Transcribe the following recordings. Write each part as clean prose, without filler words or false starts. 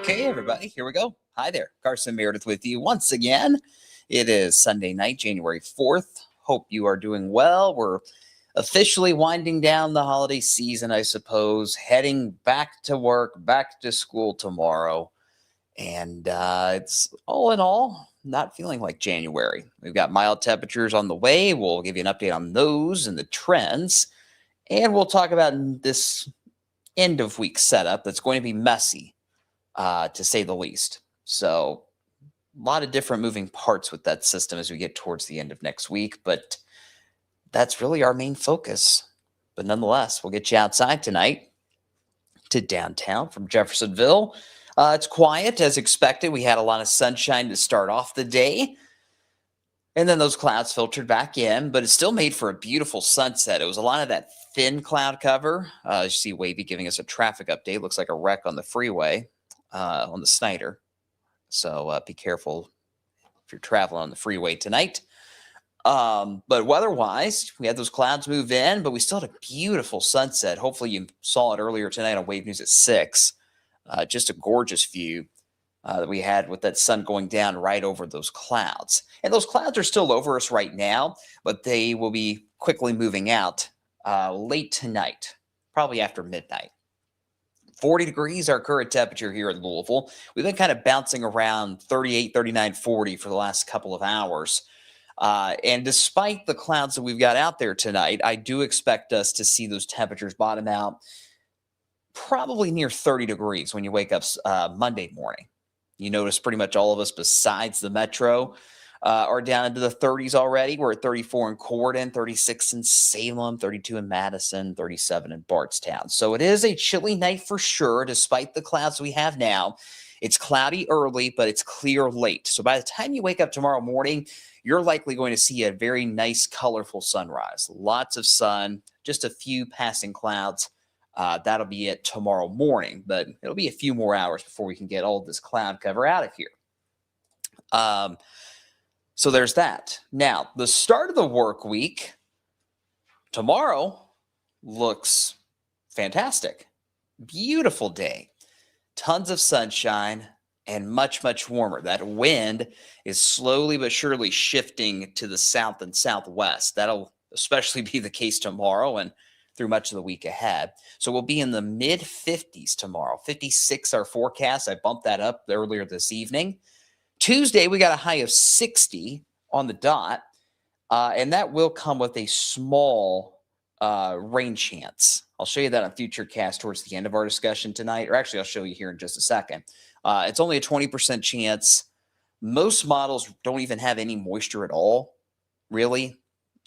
Okay, everybody, here we go. Hi there. Carson Meredith with you once again. It is Sunday night, January 4th. Hope you are doing well. We're officially winding down the holiday season, I suppose, heading back to work, back to school tomorrow. And it's all in all not feeling like January. We've got mild temperatures on the way. We'll give you an update on those and the trends. And we'll talk about this end of week setup that's going to be messy. To say the least. So a lot of different moving parts with that system as we get towards the end of next week, but that's really our main focus. But nonetheless, we'll get you outside tonight to downtown from Jeffersonville. It's quiet as expected. We had a lot of sunshine to start off the day, and then those clouds filtered back in, but it still made for a beautiful sunset. It was a lot of that thin cloud cover. You see Wavy giving us a traffic update. Looks like a wreck on the freeway. On the Snyder. So be careful if you're traveling on the freeway tonight. But weather-wise, we had those clouds move in, but we still had a beautiful sunset. Hopefully you saw it earlier tonight on Wave News at 6. Just a gorgeous view that we had with that sun going down right over those clouds. And those clouds are still over us right now, but they will be quickly moving out late tonight, probably after midnight. 40 degrees, our current temperature here in Louisville. We've been kind of bouncing around 38, 39, 40 for the last couple of hours. And despite the clouds that we've got out there tonight, I do expect us to see those temperatures bottom out probably near 30 degrees when you wake up Monday morning. You notice pretty much all of us besides the metro are down into the 30s already. We're at 34 in Corydon, 36 in Salem, 32 in Madison, 37 in Bardstown. So it is a chilly night for sure, despite the clouds we have now. It's cloudy early, but it's clear late. So by the time you wake up tomorrow morning, you're likely going to see a very nice, colorful sunrise. Lots of sun, just a few passing clouds. That'll be it tomorrow morning, but it'll be a few more hours before we can get all of this cloud cover out of here. So there's that. Now, the start of the work week tomorrow looks fantastic. Beautiful day. Tons of sunshine and much, much warmer. That wind is slowly but surely shifting to the south and southwest. That'll especially be the case tomorrow and through much of the week ahead. So we'll be in the mid-50s tomorrow. 56 our forecast. I bumped that up earlier this evening. Tuesday, we got a high of 60 on the dot, and that will come with a small rain chance. I'll show you that on Futurecast towards the end of our discussion tonight, or actually I'll show you here in just a second. It's only a 20% chance. Most models don't even have any moisture at all, really,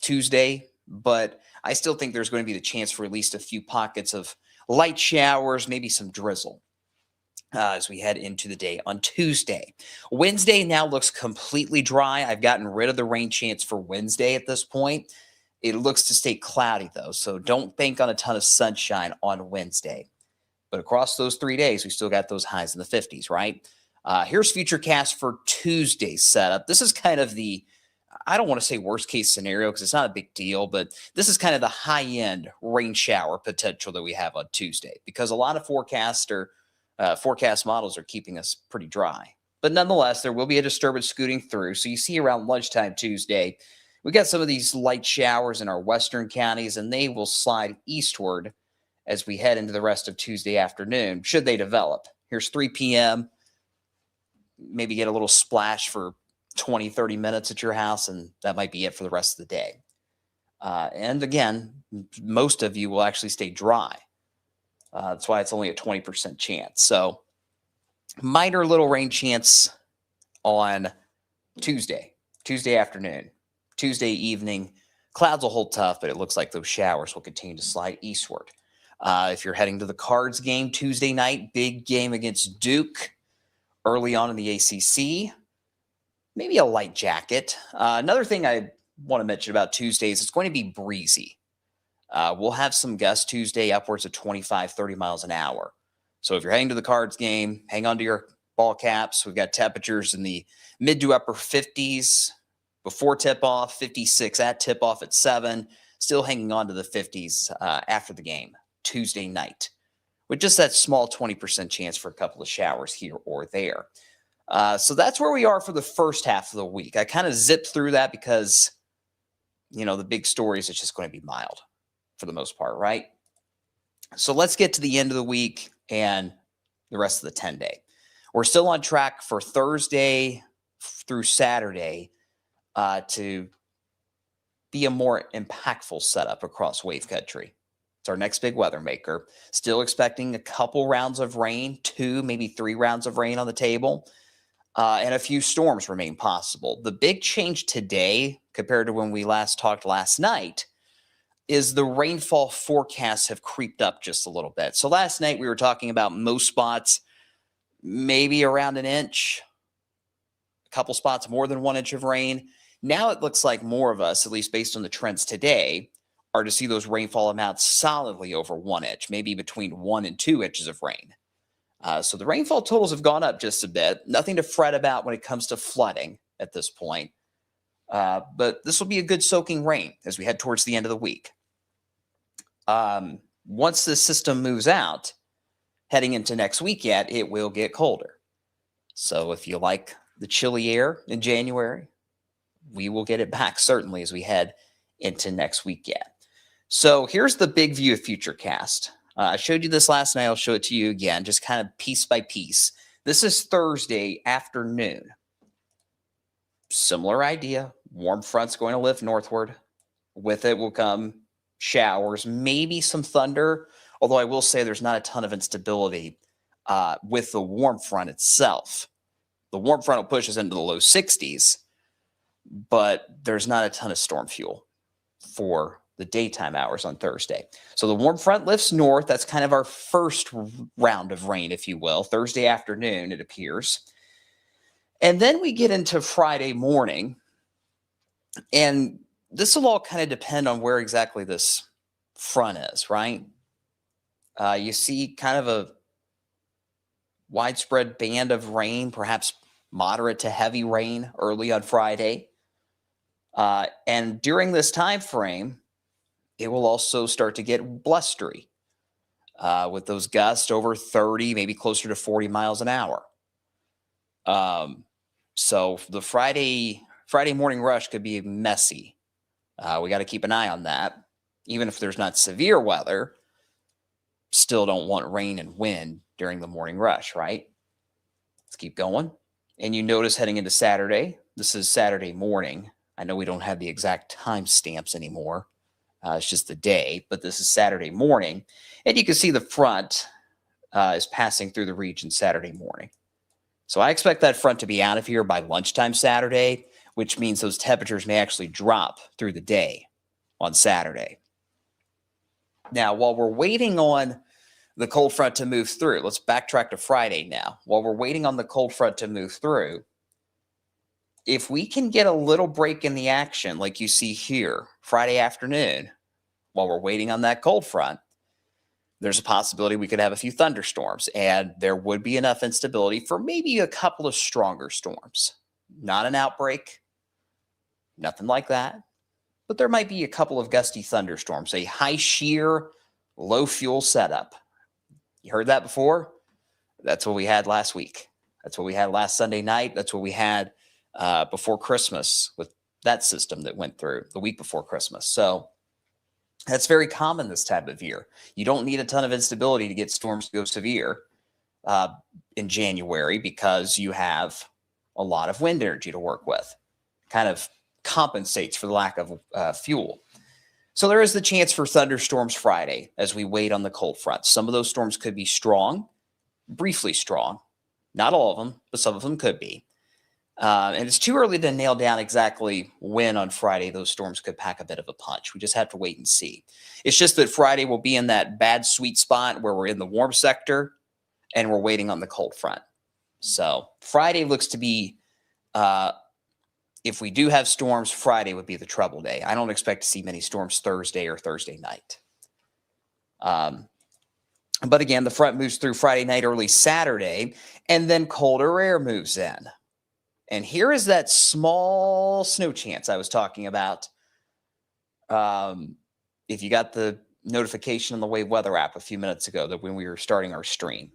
Tuesday, but I still think there's going to be the chance for at least a few pockets of light showers, maybe some drizzle. As we head into the day on Tuesday. Wednesday now looks completely dry. I've gotten rid of the rain chance for Wednesday at this point. It looks to stay cloudy, though, so don't bank on a ton of sunshine on Wednesday. But across those 3 days, we still got those highs in the 50s, right? Here's Futurecast for Tuesday's setup. This is kind of the, I don't want to say worst case scenario because it's not a big deal, but this is kind of the high-end rain shower potential that we have on Tuesday because a lot of forecast models are keeping us pretty dry. But nonetheless, there will be a disturbance scooting through. So you see around lunchtime Tuesday, we got some of these light showers in our western counties, and they will slide eastward as we head into the rest of Tuesday afternoon, should they develop. Here's 3 p.m., maybe get a little splash for 20, 30 minutes at your house, and that might be it for the rest of the day. And again, most of you will actually stay dry. That's why it's only a 20% chance. So minor little rain chance on Tuesday afternoon, Tuesday evening. Clouds will hold tough, but it looks like those showers will continue to slide eastward. If you're heading to the Cards game Tuesday night, big game against Duke early on in the ACC, maybe a light jacket. Another thing I want to mention about Tuesdays, it's going to be breezy. We'll have some gusts Tuesday upwards of 25, 30 miles an hour. So if you're heading to the Cards game, hang on to your ball caps. We've got temperatures in the mid to upper 50s before tip-off, 56 at tip-off at 7, still hanging on to the 50s after the game Tuesday night, with just that small 20% chance for a couple of showers here or there. So that's where we are for the first half of the week. I kind of zipped through that because, the big story is it's just going to be mild for the most part, right? So let's get to the end of the week and the rest of the 10-day. We're still on track for Thursday through Saturday to be a more impactful setup across wave country. It's our next big weather maker. Still expecting a couple rounds of rain, 2, maybe 3 rounds of rain on the table, and a few storms remain possible. The big change today compared to when we last talked last night is the rainfall forecasts have creeped up just a little bit. So last night we were talking about most spots, maybe around an inch, a couple spots more than 1 inch of rain. Now it looks like more of us, at least based on the trends today, are to see those rainfall amounts solidly over 1 inch, maybe between 1 and 2 inches of rain. So the rainfall totals have gone up just a bit. Nothing to fret about when it comes to flooding at this point. But this will be a good soaking rain as we head towards the end of the week. Once this system moves out, heading into next week yet, it will get colder. So if you like the chilly air in January, we will get it back certainly as we head into next week yet. So here's the big view of Futurecast. I showed you this last night. I'll show it to you again, just kind of piece by piece. This is Thursday afternoon. Similar idea. Warm front's going to lift northward. With it will come showers, maybe some thunder, although I will say there's not a ton of instability with the warm front itself. The warm front will push us into the low 60s, but there's not a ton of storm fuel for the daytime hours on Thursday. So the warm front lifts north. That's kind of our first round of rain, if you will. Thursday afternoon, it appears. And then we get into Friday morning, and this will all kind of depend on where exactly this front is, right? You see kind of a widespread band of rain, perhaps moderate to heavy rain early on Friday. And during this time frame, it will also start to get blustery with those gusts over 30, maybe closer to 40 miles an hour. So the Friday morning rush could be messy. We got to keep an eye on that. Even if there's not severe weather, still don't want rain and wind during the morning rush, right? Let's keep going. And you notice heading into Saturday, this is Saturday morning. I know we don't have the exact time stamps anymore. It's just the day, but this is Saturday morning. And you can see the front is passing through the region Saturday morning. So I expect that front to be out of here by lunchtime Saturday, which means those temperatures may actually drop through the day on Saturday. Now, while we're waiting on the cold front to move through, let's backtrack to Friday now. While we're waiting on the cold front to move through, if we can get a little break in the action like you see here Friday afternoon, while we're waiting on that cold front, there's a possibility we could have a few thunderstorms, and there would be enough instability for maybe a couple of stronger storms. Not an outbreak, nothing like that, but there might be a couple of gusty thunderstorms, a high shear, low fuel setup. You heard that before? That's what we had last week. That's what we had last Sunday night. That's what we had before Christmas with that system that went through the week before Christmas. So That's very common this time of year. You don't need a ton of instability to get storms to go severe uh, in January because you have a lot of wind energy to work with. Kind of compensates for the lack of fuel. So there is the chance for thunderstorms Friday as we wait on the cold front. Some of those storms could be strong, briefly strong. Not all of them, but some of them could be. And it's too early to nail down exactly when on Friday those storms could pack a bit of a punch. We just have to wait and see. It's just that Friday will be in that bad sweet spot where we're in the warm sector and we're waiting on the cold front. So Friday looks to be, if we do have storms, Friday would be the trouble day. I don't expect to see many storms Thursday or Thursday night. But again, the front moves through Friday night, early Saturday, and then colder air moves in. And here is that small snow chance I was talking about. If you got the notification on the Wave Weather app a few minutes ago that when we were starting our stream,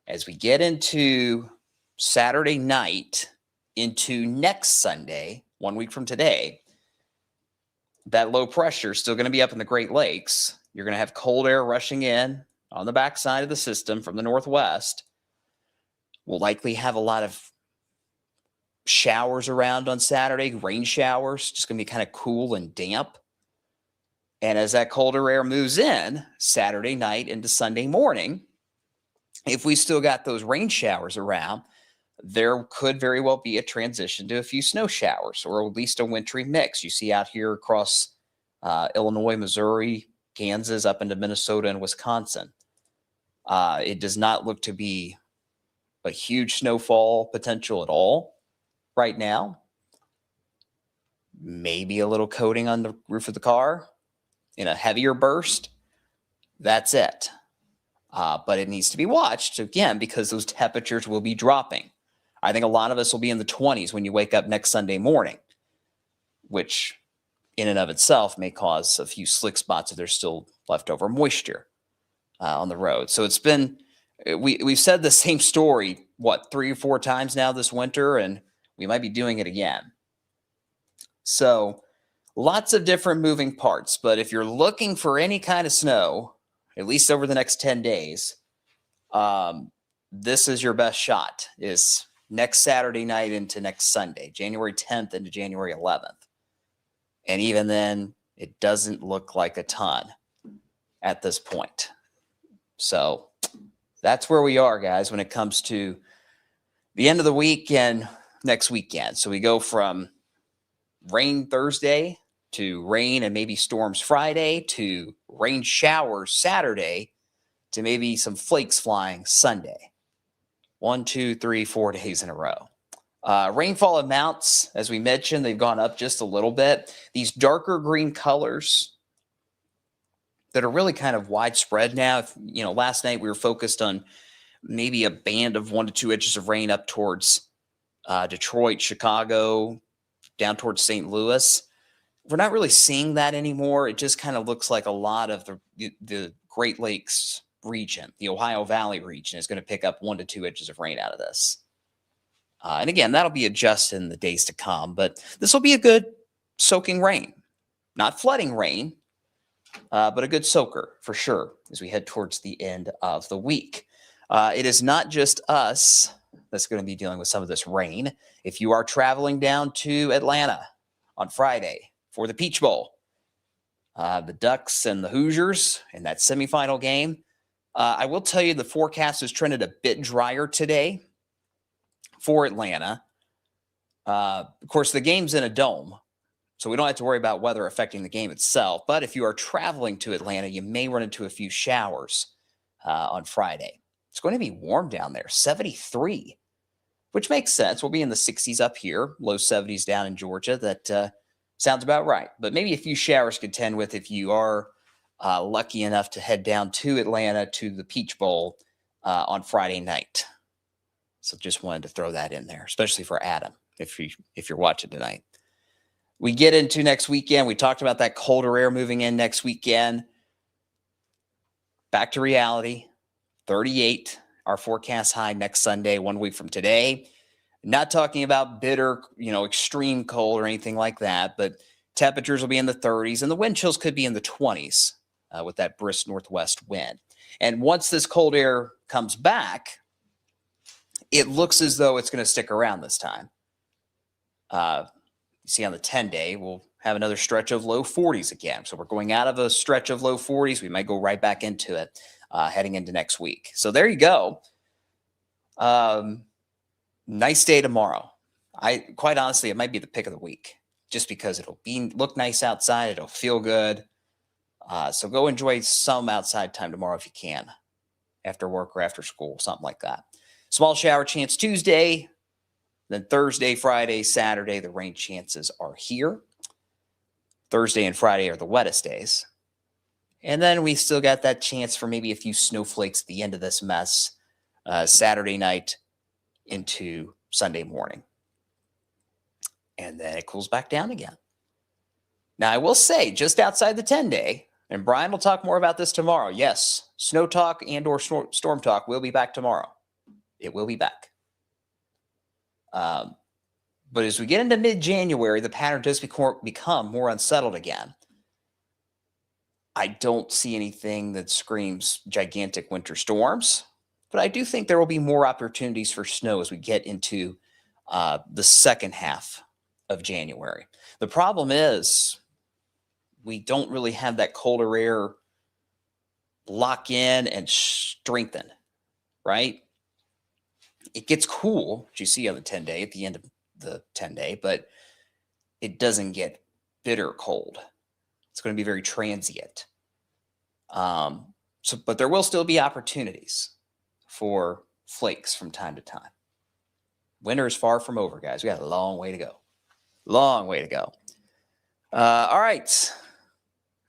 as we get into Saturday night into next Sunday, 1 week from today, that low pressure is still going to be up in the Great Lakes. You're going to have cold air rushing in on the backside of the system from the northwest. We'll likely have a lot of showers around on Saturday, rain showers, just going to be kind of cool and damp. And as that colder air moves in Saturday night into Sunday morning, if we still got those rain showers around, there could very well be a transition to a few snow showers or at least a wintry mix. You see out here across Illinois, Missouri, Kansas, up into Minnesota and Wisconsin. It does not look to be a huge snowfall potential at all right now. Maybe a little coating on the roof of the car in a heavier burst. That's it. But it needs to be watched again because those temperatures will be dropping. I think a lot of us will be in the 20s when you wake up next Sunday morning, which in and of itself may cause a few slick spots if there's still leftover moisture on the road. So it's been, we've said the same story, 3 or 4 times now this winter, and we might be doing it again. So lots of different moving parts, but if you're looking for any kind of snow, at least over the next 10 days, this is your best shot, is next Saturday night into next Sunday, January 10th into January 11th. And even then, it doesn't look like a ton at this point. So that's where we are, guys, when it comes to the end of the week and next weekend. So we go from rain Thursday to rain and maybe storms Friday to rain showers Saturday to maybe some flakes flying Sunday. 1, 2, 3, 4 days in a row. Rainfall amounts, as we mentioned, they've gone up just a little bit. These darker green colors that are really kind of widespread now. Last night we were focused on maybe a band of 1 to 2 inches of rain up towards Detroit, Chicago, down towards St. Louis. We're not really seeing that anymore. It just kind of looks like a lot of the Great Lakes region, the Ohio Valley region, is going to pick up 1 to 2 inches of rain out of this. And again, that'll be adjusted in the days to come, but this will be a good soaking rain. Not flooding rain, but a good soaker for sure as we head towards the end of the week. It is not just us that's going to be dealing with some of this rain. If you are traveling down to Atlanta on Friday for the Peach Bowl, the Ducks and the Hoosiers in that semifinal game, I will tell you the forecast has trended a bit drier today for Atlanta. Of course, the game's in a dome, so we don't have to worry about weather affecting the game itself. But if you are traveling to Atlanta, you may run into a few showers on Friday. It's going to be warm down there, 73, which makes sense. We'll be in the 60s up here, low 70s down in Georgia. That sounds about right. But maybe a few showers to contend with if you are lucky enough to head down to Atlanta to the Peach Bowl on Friday night. So just wanted to throw that in there, especially for Adam, if you're watching tonight. We get into next weekend. We talked about that colder air moving in next weekend. Back to reality. 38, our forecast high next Sunday, 1 week from today. Not talking about bitter, extreme cold or anything like that, but Temperatures will be in the 30s, and the wind chills could be in the 20s with that brisk northwest wind. And once this cold air comes back, it looks as though it's going to stick around this time. You see on the 10-day, we'll have another stretch of low 40s again. So we're going out of a stretch of low 40s. We might go right back into it heading into next week. So there you go. Nice day tomorrow. Quite honestly, it might be the pick of the week just because it'll look nice outside. It'll feel good. So go enjoy some outside time tomorrow if you can, after work or after school, something like that. Small shower chance Tuesday, then Thursday, Friday, Saturday, the rain chances are here. Thursday and Friday are the wettest days. And then we still got that chance for maybe a few snowflakes at the end of this mess, Saturday night into Sunday morning. And then it cools back down again. Now, I will say, just outside the 10-day, and Brian will talk more about this tomorrow. Yes, snow talk and or storm talk will be back tomorrow. It will be back. But as we get into mid-January, the pattern does become more unsettled again. I don't see anything that screams gigantic winter storms, but I do think there will be more opportunities for snow as we get into the second half of January. The problem is we don't really have that colder air lock in and strengthen, right? It gets cool, which you see on the 10-day at the end of the 10-day, but it doesn't get bitter cold. It's going to be very transient. But there will still be opportunities for flakes from time to time. Winter is far from over, guys. We got a long way to go. Long way to go. All right.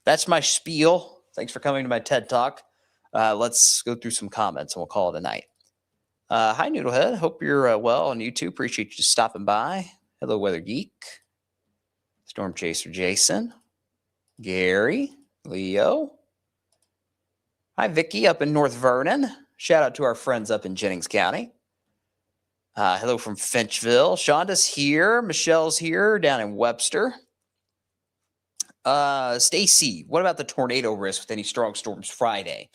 That's my spiel. Thanks for coming to my TED Talk. Let's go through some comments and we'll call it a night. Hi, Noodlehead. Hope you're well on YouTube. Appreciate you stopping by. Hello, Weather Geek. Storm Chaser Jason. Gary. Leo. Hi, Vicky up in North Vernon. Shout out to our friends up in Jennings County. Hello from Finchville. Shonda's here. Michelle's here down in Webster. Stacy, what about the tornado risk with any strong storms Friday?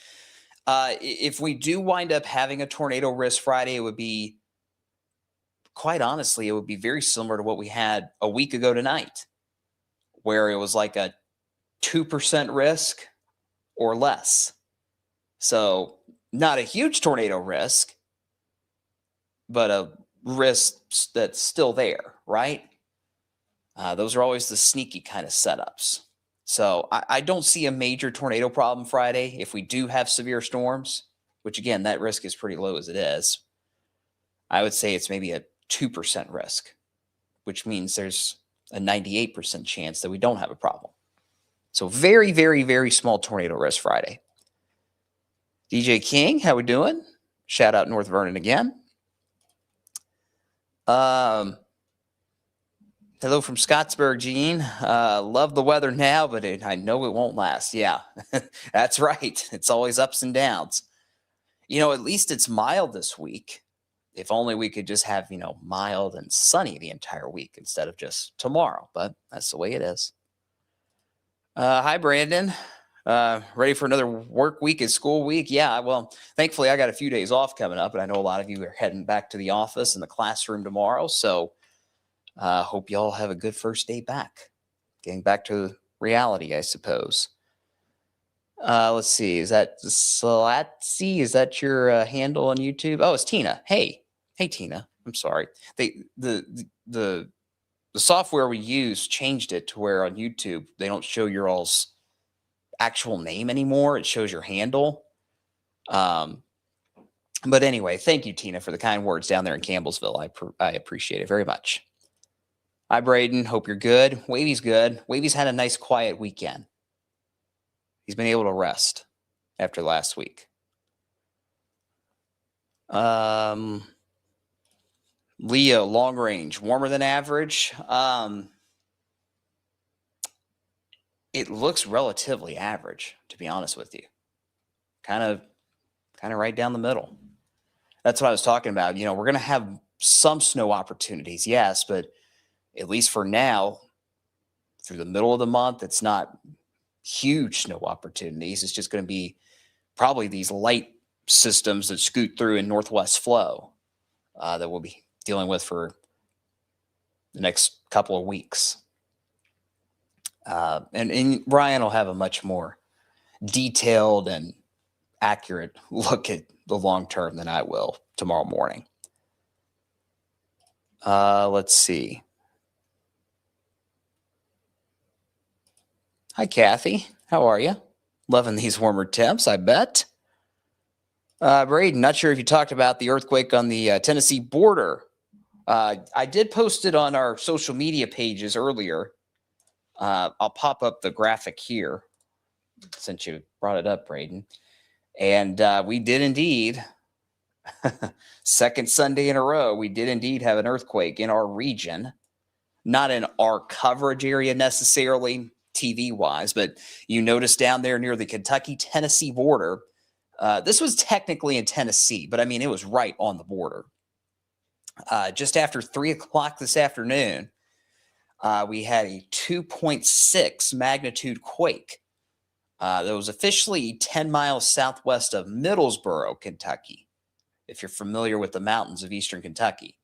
If we do wind up having a tornado risk Friday, it would be, quite honestly, it would be very similar to what we had a week ago tonight, where it was like a 2% risk or less. So not a huge tornado risk, but a risk that's still there, right? Those are always the sneaky kind of setups. So I don't see a major tornado problem Friday if we do have severe storms, which again, that risk is pretty low as it is. I would say it's maybe a 2% risk, which means there's a 98% chance that we don't have a problem. So very, very, very small tornado risk Friday. DJ King, how we doing? Shout out North Vernon again. Hello from Scottsburg, Gene. Love the weather now, but I know it won't last. Yeah, that's right. It's always ups and downs. At least it's mild this week. If only we could just have, mild and sunny the entire week instead of just tomorrow. But that's the way it is. Hi, Brandon. Ready for another work week and school week? Yeah, well, thankfully I got a few days off coming up, and I know a lot of you are heading back to the office and the classroom tomorrow. So hope y'all have a good first day back. Getting back to reality, I suppose. Let's see. Is that Slatsy? Is that your handle on YouTube? Oh, it's Tina. Hey, Tina. I'm sorry. The software we use changed it to where on YouTube they don't show your all's actual name anymore. It shows your handle. But anyway, thank you, Tina, for the kind words down there in Campbellsville. I appreciate it very much. Hi, Braden. Hope you're good. Wavy's good. Wavy's had a nice, quiet weekend. He's been able to rest after last week. Leo, long range, warmer than average. It looks relatively average, to be honest with you. Kind of right down the middle. That's what I was talking about. We're going to have some snow opportunities, yes, but at least for now, through the middle of the month, it's not huge snow opportunities. It's just going to be probably these light systems that scoot through in northwest flow that we'll be dealing with for the next couple of weeks. And Ryan will have a much more detailed and accurate look at the long term than I will tomorrow morning. Let's see. Hi, Kathy. How are you? Loving these warmer temps, I bet. Braden, not sure if you talked about the earthquake on the Tennessee border. I did post it on our social media pages earlier. I'll pop up the graphic here since you brought it up, Braden. And we did indeed, second Sunday in a row, we did indeed have an earthquake in our region. Not in our coverage area necessarily, TV-wise, but you notice down there near the Kentucky-Tennessee border, this was technically in Tennessee, but I mean, it was right on the border. Just after 3 o'clock this afternoon, we had a 2.6 magnitude quake that was officially 10 miles southwest of Middlesboro, Kentucky, if you're familiar with the mountains of eastern Kentucky.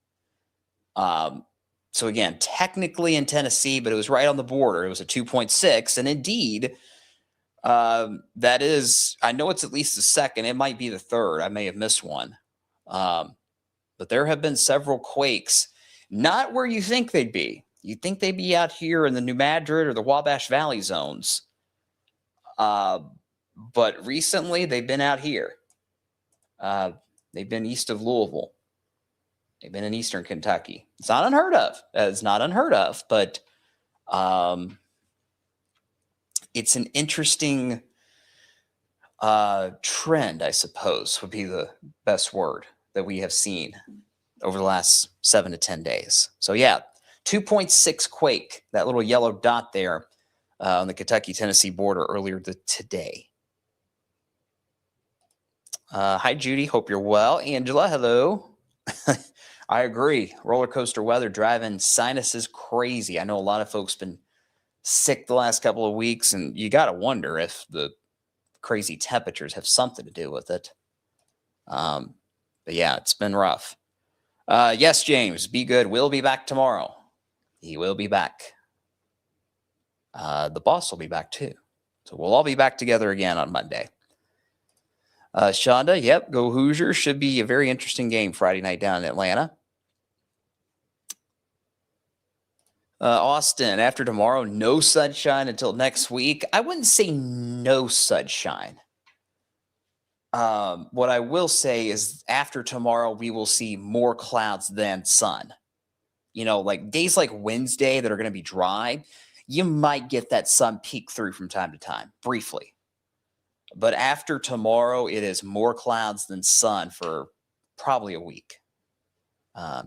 So again, technically in Tennessee, but it was right on the border. It was a 2.6, and indeed, that is, I know it's at least the second. It might be the third. I may have missed one. But there have been several quakes, not where you think they'd be. You'd think they'd be out here in the New Madrid or the Wabash Valley zones. But recently, they've been out here. They've been east of Louisville. They've been in eastern Kentucky. It's not unheard of. It's not unheard of, but it's an interesting trend, I suppose, would be the best word that we have seen over the last 7 to 10 days. So yeah, 2.6 quake, that little yellow dot there on the Kentucky-Tennessee border earlier today. Hi, Judy. Hope you're well. Angela, hello. I agree. Roller coaster weather driving sinuses crazy. I know a lot of folks been sick the last couple of weeks, and you got to wonder if the crazy temperatures have something to do with it. But yeah, it's been rough. Yes, James, be good. We'll be back tomorrow. He will be back. The boss will be back too. So we'll all be back together again on Monday. Shonda, yep, go Hoosiers. Should be a very interesting game Friday night down in Atlanta. Austin, after tomorrow, no sunshine until next week. I wouldn't say no sunshine. What I will say is after tomorrow, we will see more clouds than sun. You know, like days like Wednesday that are going to be dry, you might get that sun peek through from time to time, briefly. But after tomorrow, it is more clouds than sun for probably a week.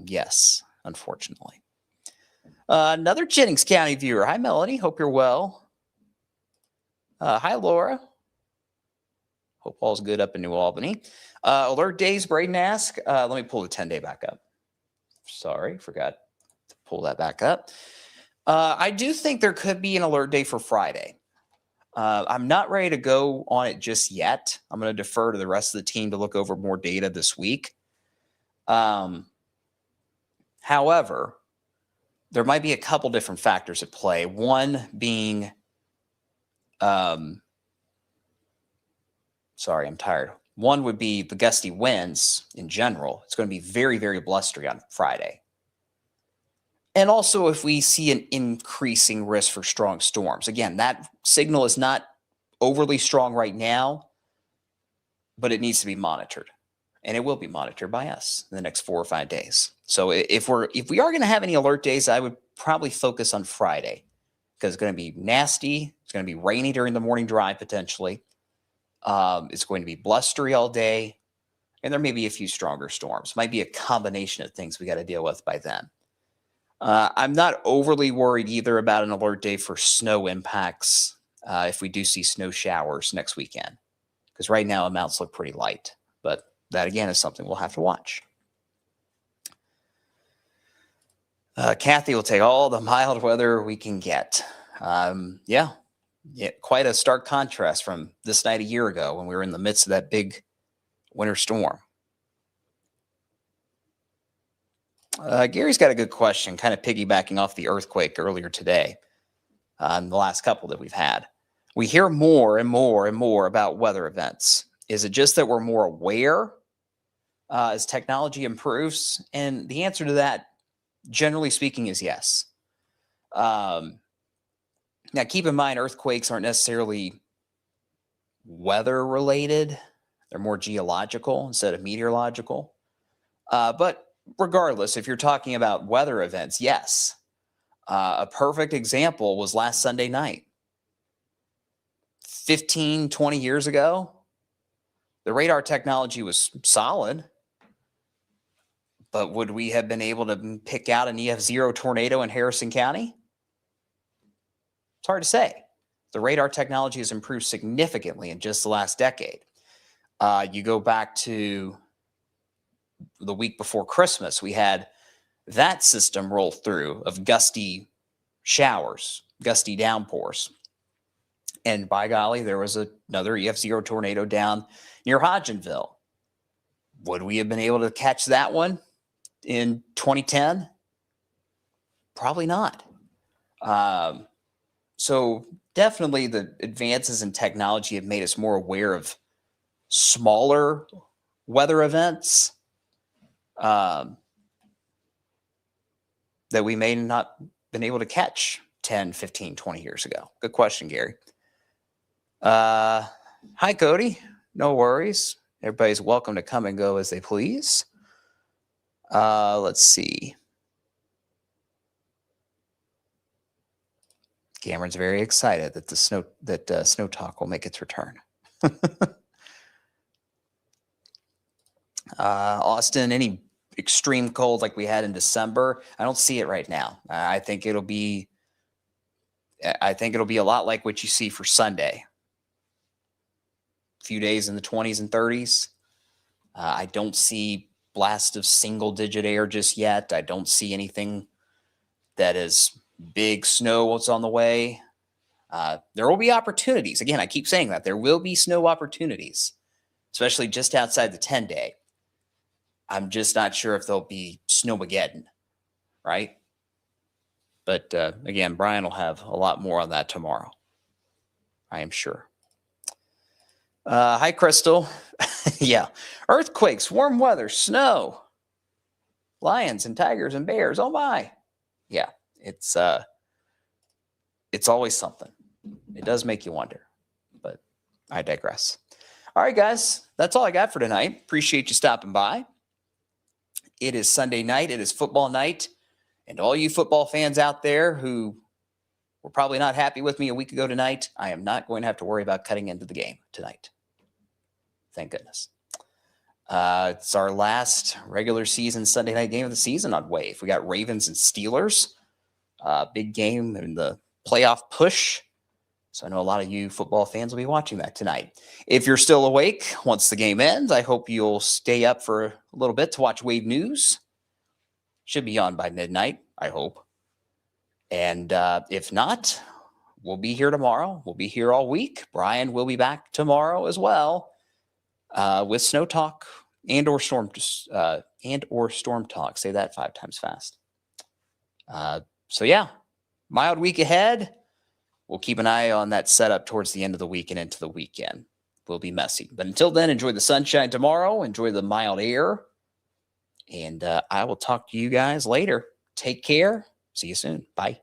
Yes, unfortunately. Another Jennings County viewer. Hi, Melanie. Hope you're well. Hi, Laura. Hope all's good up in New Albany. Alert days, Braden asked. Let me pull the 10-day back up. Sorry, forgot to pull that back up. I do think there could be an alert day for Friday. I'm not ready to go on it just yet. I'm going to defer to the rest of the team to look over more data this week. However, there might be a couple different factors at play. One being, sorry, I'm tired. One would be the gusty winds in general. It's going to be very, very blustery on Friday. And also if we see an increasing risk for strong storms. Again, that signal is not overly strong right now, but it needs to be monitored. And it will be monitored by us in the next 4 or 5 days. So if we are going to have any alert days, I would probably focus on Friday because it's going to be nasty. It's going to be rainy during the morning drive potentially. It's going to be blustery all day. And there may be a few stronger storms. Might be a combination of things we got to deal with by then. I'm not overly worried either about an alert day for snow impacts if we do see snow showers next weekend. Because right now amounts look pretty light. But that, again, is something we'll have to watch. Kathy will take all the mild weather we can get. Yeah, quite a stark contrast from this night a year ago when we were in the midst of that big winter storm. Gary's got a good question, kind of piggybacking off the earthquake earlier today, and the last couple that we've had. We hear more and more and more about weather events. Is it just that we're more aware as technology improves? And the answer to that, generally speaking, is yes. Now, keep in mind, earthquakes aren't necessarily weather related. They're more geological instead of meteorological. But regardless, if you're talking about weather events, yes. A perfect example was last Sunday night. 15, 20 years ago, the radar technology was solid. But would we have been able to pick out an EF0 tornado in Harrison County? It's hard to say. The radar technology has improved significantly in just the last decade. You go back to the week before Christmas, we had that system roll through of gusty showers, gusty downpours. And by golly, there was another EF0 tornado down near Hodgenville. Would we have been able to catch that one in 2010? Probably not. So definitely the advances in technology have made us more aware of smaller weather events that we may not been able to catch 10, 15, 20 years ago. Good question, Gary. Hi, Cody. No worries. Everybody's welcome to come and go as they please. Let's see. Cameron's very excited that the Snow Talk will make its return. Austin, any extreme cold like we had in December? I don't see it right now. I think it'll be a lot like what you see for Sunday. A few days in the 20s and 30s. I don't see blast of single-digit air just yet. I don't see anything that is big snow what's on the way. There will be opportunities. Again, I keep saying that. There will be snow opportunities, especially just outside the 10-day. I'm just not sure if there'll be snowmageddon, right? But again, Brian will have a lot more on that tomorrow, I am sure. Hi, Crystal. Yeah. Earthquakes, warm weather, snow, lions and tigers and bears. Oh, my. Yeah. It's always something. It does make you wonder, but I digress. All right, guys. That's all I got for tonight. Appreciate you stopping by. It is Sunday night. It is football night. And all you football fans out there who were probably not happy with me a week ago tonight, I am not going to have to worry about cutting into the game tonight. Thank goodness. It's our last regular season Sunday night game of the season on Wave. We got Ravens and Steelers. Big game in the playoff push. So I know a lot of you football fans will be watching that tonight. If you're still awake once the game ends, I hope you'll stay up for a little bit to watch Wave News. Should be on by midnight, I hope. And if not, we'll be here tomorrow. We'll be here all week. Brian will be back tomorrow as well with Snow Talk and or Storm Talk. Say that 5 times fast. So yeah, mild week ahead. We'll keep an eye on that setup towards the end of the week and into the weekend. Will be messy. But until then, enjoy the sunshine tomorrow. Enjoy the mild air. And I will talk to you guys later. Take care. See you soon. Bye.